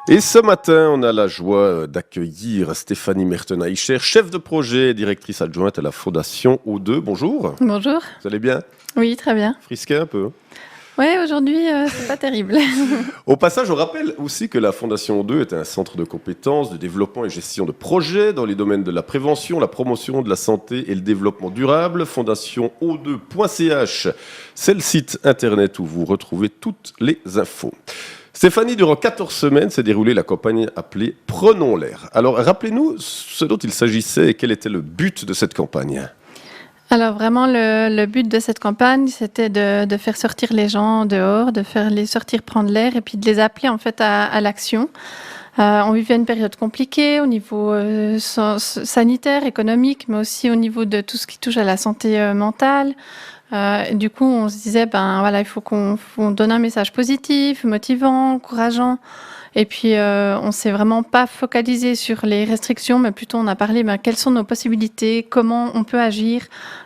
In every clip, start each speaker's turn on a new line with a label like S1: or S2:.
S1: Et ce matin, on a la joie d'accueillir Stéphanie Mertenaïcher, chef de projet et directrice adjointe à la Fondation O2. Bonjour.
S2: Bonjour.
S1: Vous allez bien?
S2: Oui, très bien.
S1: Frisqué un peu.
S2: Oui, aujourd'hui, c'est pas terrible.
S1: Au passage, on rappelle aussi que la Fondation O2 est un centre de compétences, de développement et gestion de projets dans les domaines de la prévention, la promotion de la santé et le développement durable. FondationO2.ch, c'est le site internet où vous retrouvez toutes les infos. Stéphanie, durant 14 semaines s'est déroulée la campagne appelée Prenons l'air. Alors, rappelez-nous ce dont il s'agissait et quel était le but de cette campagne.
S2: Alors vraiment, le but de cette campagne, c'était de faire sortir les gens dehors, de faire les sortir prendre l'air et puis de les appeler en fait à l'action. On vivait une période compliquée au niveau sanitaire, économique, mais aussi au niveau de tout ce qui touche à la santé mentale. Du coup, on se disait, il faut qu'on donne un message positif, motivant, encourageant. Et puis, on s'est vraiment pas focalisé sur les restrictions, mais plutôt on a parlé, quelles sont nos possibilités, comment on peut agir.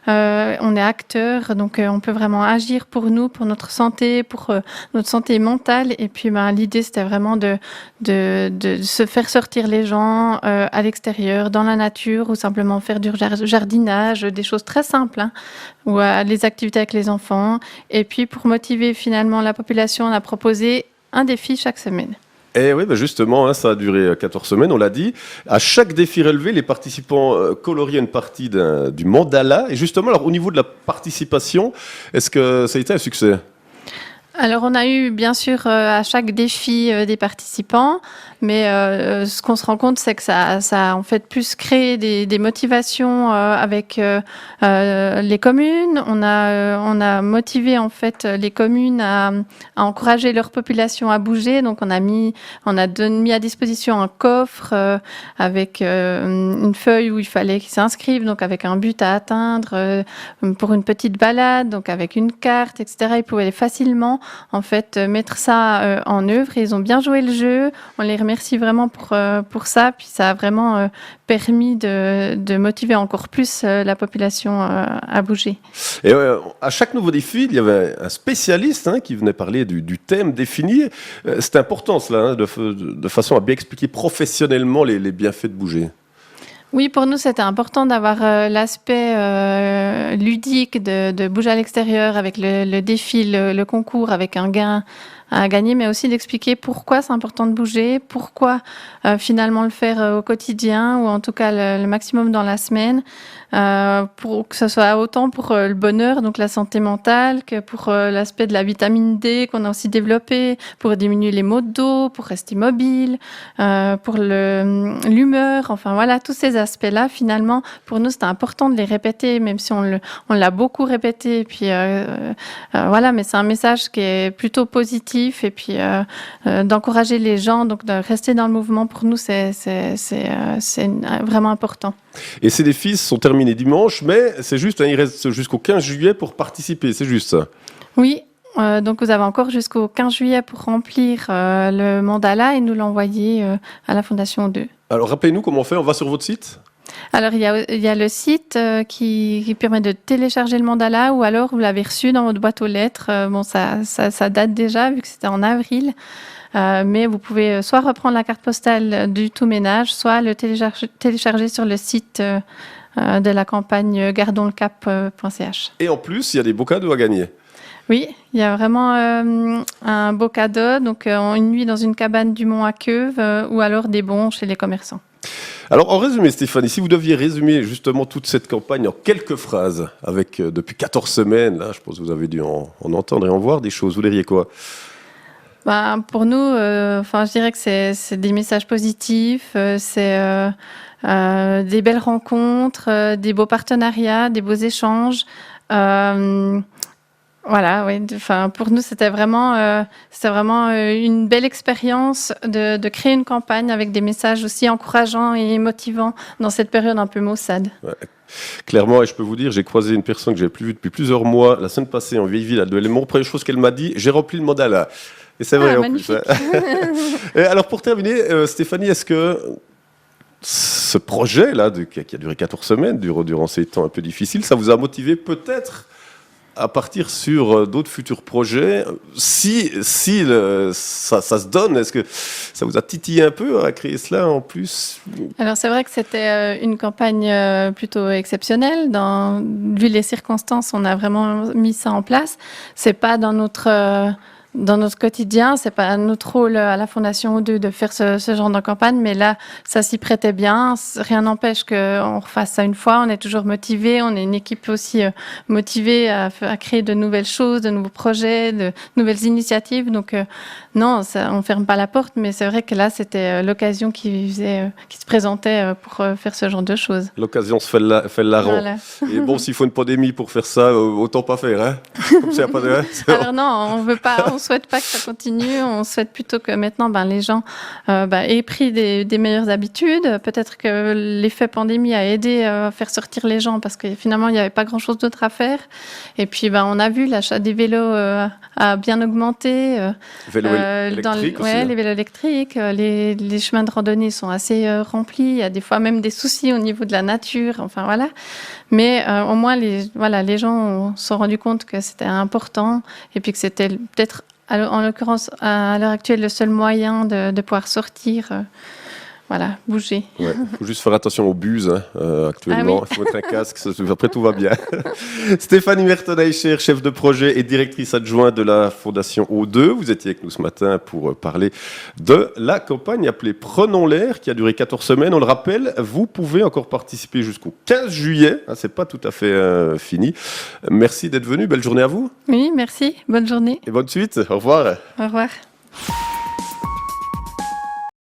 S2: On est acteur, donc on peut vraiment agir pour nous, pour notre santé, pour notre santé mentale. Et puis, l'idée, c'était vraiment de se faire sortir les gens à l'extérieur, dans la nature, ou simplement faire du jardinage, des choses très simples, ou les activités avec les enfants. Et puis, pour motiver finalement la population, on a proposé un défi chaque semaine.
S1: Eh oui, justement, ça a duré 14 semaines, on l'a dit. À chaque défi relevé, les participants coloriaient une partie du mandala. Et justement, alors, au niveau de la participation, est-ce que ça a été un succès ?
S2: Alors, on a eu bien sûr à chaque défi des participants, mais ce qu'on se rend compte, c'est que ça a en fait plus créé des motivations avec les communes. On a motivé en fait les communes à encourager leur population à bouger. Donc, on a mis à disposition un coffre avec une feuille où il fallait qu'ils s'inscrivent, donc avec un but à atteindre pour une petite balade, donc avec une carte, etc. Ils pouvaient facilement en fait mettre ça en œuvre et ils ont bien joué le jeu. On les remercie vraiment pour ça, puis ça a vraiment permis de motiver encore plus la population à bouger.
S1: Et à chaque nouveau défi, il y avait un spécialiste qui venait parler du thème défini. C'est important cela, de façon à bien expliquer professionnellement les bienfaits de bouger.
S2: Oui, pour nous, c'était important d'avoir l'aspect ludique de bouger à l'extérieur avec le défi, le concours, avec un gain à gagner, mais aussi d'expliquer pourquoi c'est important de bouger, pourquoi finalement le faire au quotidien ou en tout cas le maximum dans la semaine, pour que ce soit autant pour le bonheur, donc la santé mentale, que pour l'aspect de la vitamine D qu'on a aussi développé, pour diminuer les maux de dos, pour rester mobile, pour l'humeur, enfin voilà, tous ces aspects-là, finalement, pour nous, c'était important de les répéter, même si on l'a beaucoup répété, et puis voilà, mais c'est un message qui est plutôt positif, et puis d'encourager les gens, donc de rester dans le mouvement, pour nous, c'est vraiment important.
S1: Et ces défis sont terminés dimanche, mais c'est juste, il reste jusqu'au 15 juillet pour participer, c'est juste ça?
S2: Oui, donc vous avez encore jusqu'au 15 juillet pour remplir le mandala et nous l'envoyer à la Fondation O2. Alors
S1: rappelez-nous comment on fait, on va sur votre site?
S2: Alors, il y a le site qui permet de télécharger le mandala, ou alors vous l'avez reçu dans votre boîte aux lettres. Ça date déjà, vu que c'était en avril. Mais vous pouvez soit reprendre la carte postale du tout ménage, soit le télécharger sur le site de la campagne gardonslecap.ch.
S1: Et en plus, il y a des beaux cadeaux à gagner.
S2: Oui, il y a vraiment un beau cadeau. Donc, une nuit dans une cabane du Mont à Queuve, ou alors des bons chez les commerçants.
S1: Alors, en résumé, Stéphanie, si vous deviez résumer justement toute cette campagne en quelques phrases, avec depuis 14 semaines, là, je pense que vous avez dû en entendre et en voir des choses, vous diriez quoi?
S2: Pour nous, je dirais que c'est des messages positifs, c'est des belles rencontres, des beaux partenariats, des beaux échanges. Voilà, oui. Pour nous, c'était vraiment une belle expérience de créer une campagne avec des messages aussi encourageants et motivants dans cette période un peu maussade.
S1: Ouais. Clairement, et je peux vous dire, j'ai croisé une personne que j'avais plus vue depuis plusieurs mois la semaine passée en vieille ville à Delémont. Première chose qu'elle m'a dit, j'ai rempli le mandala. Et c'est vrai en
S2: magnifique.
S1: Plus. Et alors pour terminer, Stéphanie, est-ce que ce projet-là, qui a duré 14 semaines, durant ces temps un peu difficiles, ça vous a motivé peut-être à partir sur d'autres futurs projets. Si ça se donne, est-ce que ça vous a titillé un peu à créer cela en plus?
S2: Alors c'est vrai que c'était une campagne plutôt exceptionnelle. Vu les circonstances, on a vraiment mis ça en place. C'est pas dans notre quotidien, c'est pas notre rôle à la Fondation O2 de faire ce genre de campagne, mais là, ça s'y prêtait bien. Rien n'empêche qu'on refasse ça une fois. On est toujours motivé. On est une équipe aussi motivée à créer de nouvelles choses, de nouveaux projets, de nouvelles initiatives. Donc, non, on ferme pas la porte, mais c'est vrai que là, c'était l'occasion qui se présentait pour faire ce genre de choses.
S1: L'occasion se fait le larron.
S2: Voilà.
S1: Et bon, s'il faut une pandémie pour faire ça, autant pas faire, hein. Comme ça, y a pas de...
S2: Alors non, on veut pas, on souhaite pas que ça continue. On souhaite plutôt que maintenant, les gens aient pris des meilleures habitudes. Peut-être que l'effet pandémie a aidé à faire sortir les gens parce que finalement, il n'y avait pas grand-chose d'autre à faire. Et puis, on a vu l'achat des vélos a bien augmenté.
S1: Vélo électrique aussi, hein.
S2: Les vélos électriques, les chemins de randonnée sont assez remplis. Il y a des fois même des soucis au niveau de la nature. Enfin voilà. Mais au moins, les gens se sont rendus compte que c'était important et puis que c'était peut-être, en l'occurrence, à l'heure actuelle, le seul moyen de pouvoir sortir, bouger.
S1: Ouais, faut juste faire attention aux buses actuellement. Il faut mettre un casque, après tout va bien. Stéphanie Merton-Eicher, chef de projet et directrice adjointe de la Fondation O2. Vous étiez avec nous ce matin pour parler de la campagne appelée Prenons l'air, qui a duré 14 semaines. On le rappelle, vous pouvez encore participer jusqu'au 15 juillet. C'est pas tout à fait fini. Merci d'être venu. Belle journée à vous.
S2: Oui, merci. Bonne journée.
S1: Et bonne suite. Au revoir.
S2: Au revoir.